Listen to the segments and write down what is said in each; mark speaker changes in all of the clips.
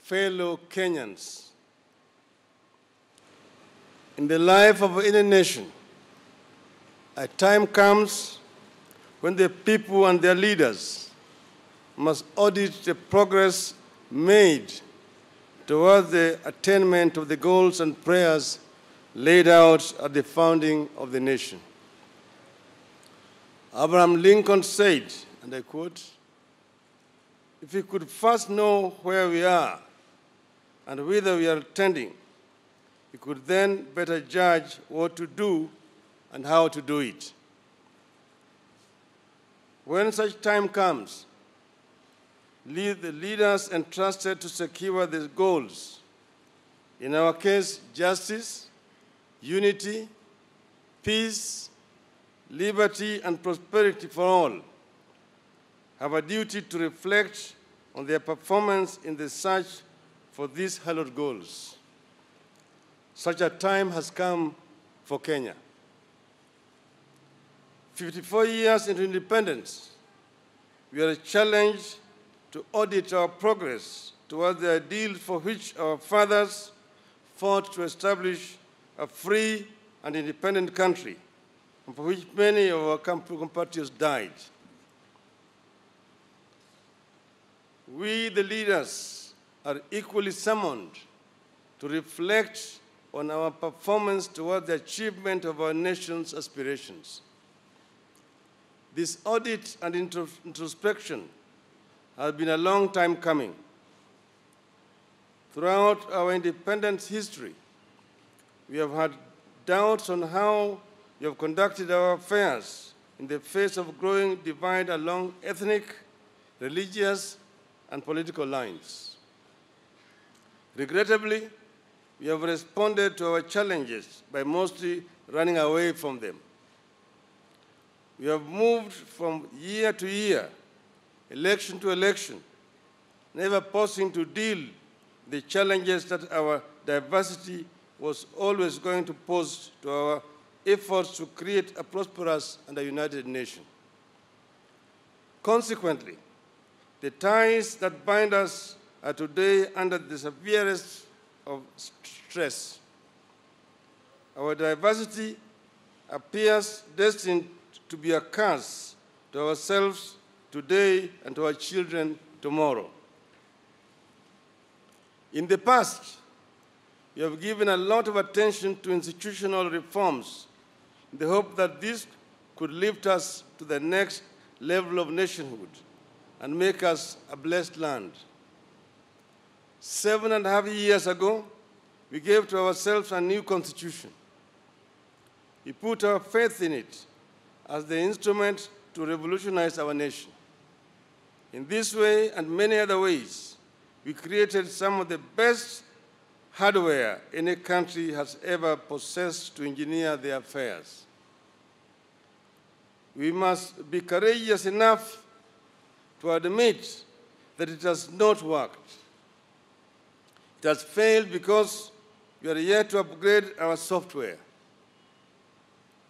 Speaker 1: Fellow Kenyans, in the life of any nation, a time comes when the people and their leaders must audit the progress made towards the attainment of the goals and prayers laid out at the founding of the nation. Abraham Lincoln said, and I quote, "If we could first know where we are and whither we are tending, we could then better judge what to do and how to do it." When such time comes, the leaders entrusted to secure the goals, in our case, justice, unity, peace, liberty, and prosperity for all, have a duty to reflect on their performance in the search for these hallowed goals. Such a time has come for Kenya. 54 years into independence, we are challenged to audit our progress towards the ideals for which our fathers fought to establish a free and independent country, and for which many of our compatriots died. We, the leaders, are equally summoned to reflect on our performance toward the achievement of our nation's aspirations. This audit and introspection has been a long time coming. Throughout our independence history, we have had doubts on how we have conducted our affairs in the face of growing divide along ethnic, religious, and political lines. Regrettably, we have responded to our challenges by mostly running away from them. We have moved from year to year, election to election, never pausing to deal with the challenges that our diversity was always going to pose to our efforts to create a prosperous and a united nation. Consequently, the ties that bind us are today under the severest of stress. Our diversity appears destined to be a curse to ourselves today and to our children tomorrow. In the past, we have given a lot of attention to institutional reforms in the hope that this could lift us to the next level of nationhood and make us a blessed land. 7.5 years ago, we gave to ourselves a new constitution. We put our faith in it as the instrument to revolutionize our nation. In this way and many other ways, we created some of the best hardware any country has ever possessed to engineer their affairs. We must be courageous enough to admit that it has not worked. It has failed because we are yet to upgrade our software.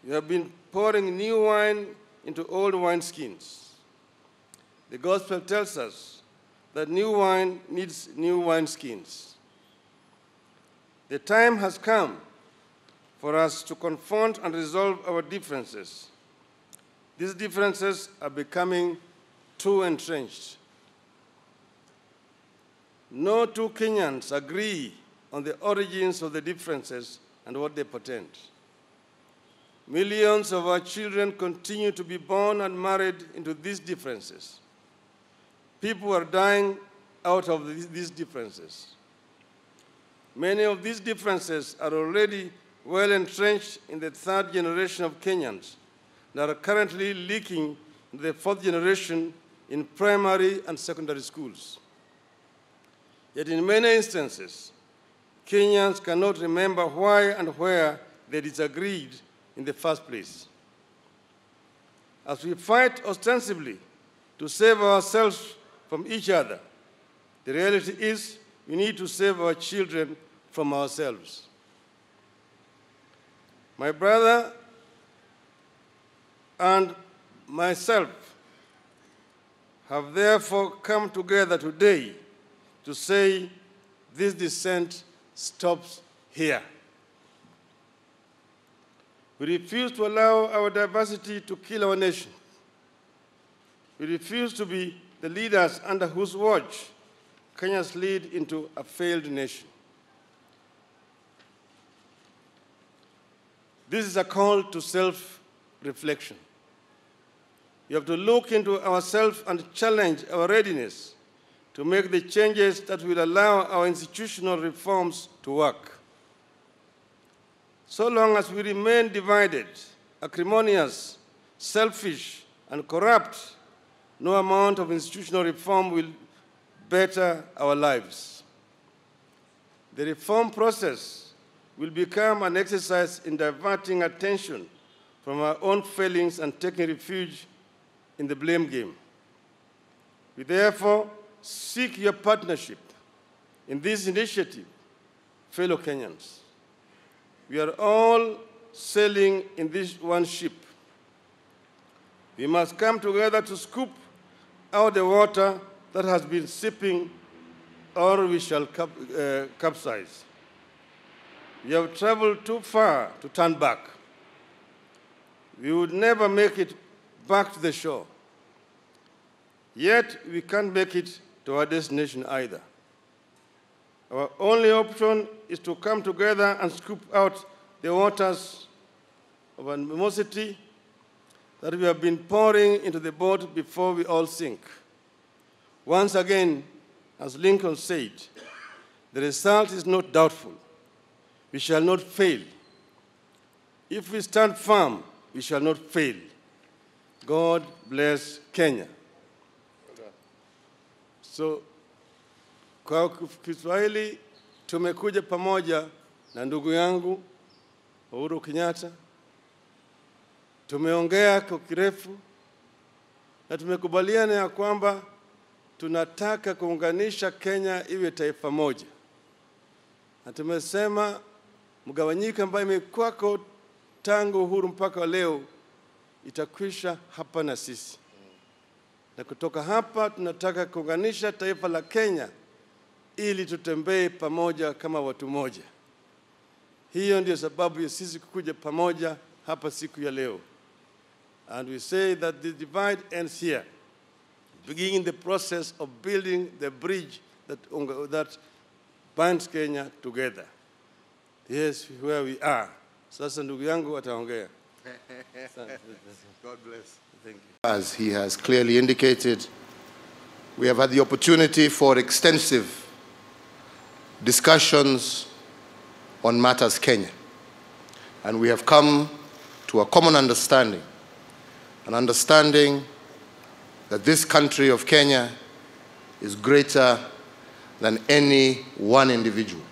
Speaker 1: We have been pouring new wine into old wineskins. The gospel tells us that new wine needs new wineskins. The time has come for us to confront and resolve our differences. These differences are becoming too entrenched. No two Kenyans agree on the origins of the differences and what they portend. Millions of our children continue to be born and married into these differences. People are dying out of these differences. Many of these differences are already well entrenched in the third generation of Kenyans that are currently leaking into the fourth generation in primary and secondary schools. Yet in many instances, Kenyans cannot remember why and where they disagreed in the first place. As we fight ostensibly to save ourselves from each other, the reality is we need to save our children from ourselves. My brother and myself have therefore come together today to say this dissent stops here. We refuse to allow our diversity to kill our nation. We refuse to be the leaders under whose watch Kenya slid into a failed nation. This is a call to self-reflection. We have to look into ourselves and challenge our readiness to make the changes that will allow our institutional reforms to work. So long as we remain divided, acrimonious, selfish, and corrupt, no amount of institutional reform will better our lives. The reform process will become an exercise in diverting attention from our own failings and taking refuge in the blame game. We therefore seek your partnership in this initiative, fellow Kenyans. We are all sailing in this one ship. We must come together to scoop out the water that has been seeping, or we shall capsize. We have traveled too far to turn back. We would never make it back to the shore. Yet we can't make it to our destination either. Our only option is to come together and scoop out the waters of animosity that we have been pouring into the boat before we all sink. Once again, as Lincoln said, the result is not doubtful. We shall not fail. If we stand firm, we shall not fail. God bless Kenya. So, kwa Kiswahili tumekuja pamoja na ndugu yangu Uhuru Kenyatta. Tumeongea kwa kirefu na tumekubaliana ya kwamba tunataka kuunganisha Kenya iwe taifa moja. Na tumesema mgawanyiko ambayo imekuwako tangu uhuru mpaka leo itakwisha hapa na sisi. Na kutoka hapa tunataka kuunganisha taifa la Kenya ili tutembee pamoja kama watu moja. Hiyo ndio sababu ya sisi kukuja pamoja hapa siku ya leo. And we say that the divide ends here, beginning the process of building the bridge that binds Kenya together. Yes, where we are. Sasa ndugu yangu ataongea.
Speaker 2: God bless.
Speaker 1: Thank you.
Speaker 2: As he has clearly indicated, we have had the opportunity for extensive discussions on matters Kenya. And we have come to a common understanding, an understanding that this country of Kenya is greater than any one individual.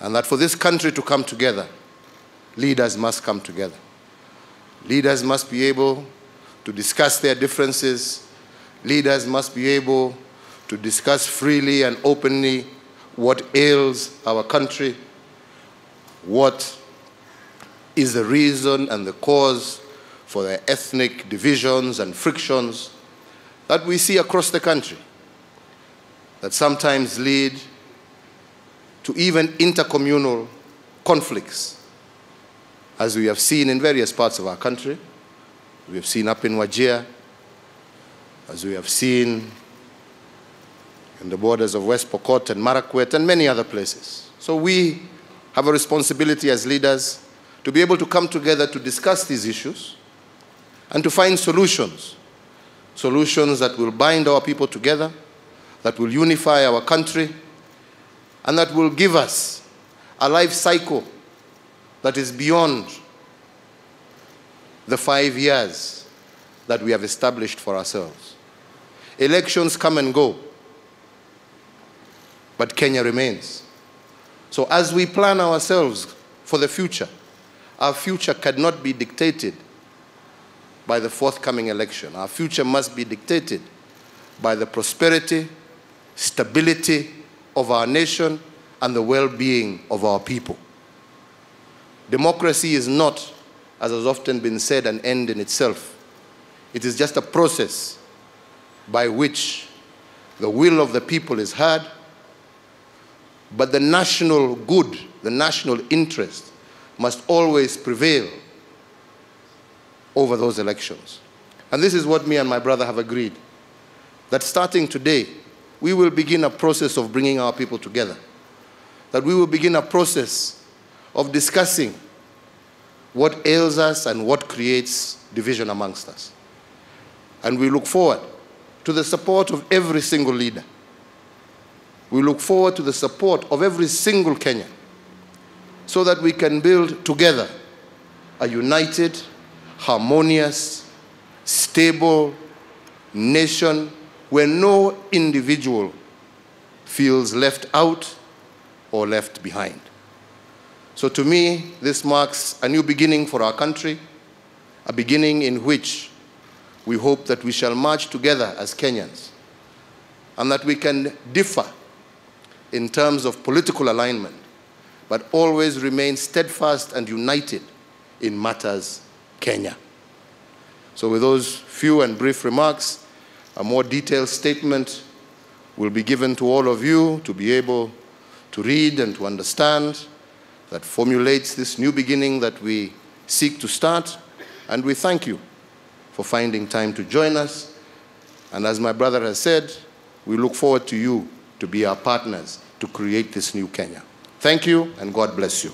Speaker 2: And that for this country to come together, leaders must come together. Leaders must be able to discuss their differences. Leaders must be able to discuss freely and openly what ails our country, what is the reason and the cause for the ethnic divisions and frictions that we see across the country, that sometimes lead to even intercommunal conflicts, as we have seen in various parts of our country. We have seen up in Wajir, as we have seen in the borders of West Pokot and Marakwet and many other places. So we have a responsibility as leaders to be able to come together to discuss these issues and to find solutions. Solutions that will bind our people together, that will unify our country, and that will give us a life cycle that is beyond the 5 years that we have established for ourselves. Elections come and go, but Kenya remains. So as we plan ourselves for the future, our future cannot be dictated by the forthcoming election. Our future must be dictated by the prosperity, stability of our nation and the well-being of our people. Democracy is not, as has often been said, an end in itself. It is just a process by which the will of the people is heard, but the national good, the national interest must always prevail over those elections. And this is what me and my brother have agreed, that starting today, we will begin a process of bringing our people together, that we will begin a process of discussing what ails us and what creates division amongst us. And we look forward to the support of every single leader. We look forward to the support of every single Kenyan so that we can build together a united, harmonious, stable nation where no individual feels left out or left behind. So to me, this marks a new beginning for our country, a beginning in which we hope that we shall march together as Kenyans and that we can differ in terms of political alignment, but always remain steadfast and united in matters Kenya. So with those few and brief remarks, a more detailed statement will be given to all of you to be able to read and to understand, that formulates this new beginning that we seek to start. And we thank you for finding time to join us. And as my brother has said, we look forward to you to be our partners to create this new Kenya. Thank you, and God bless you.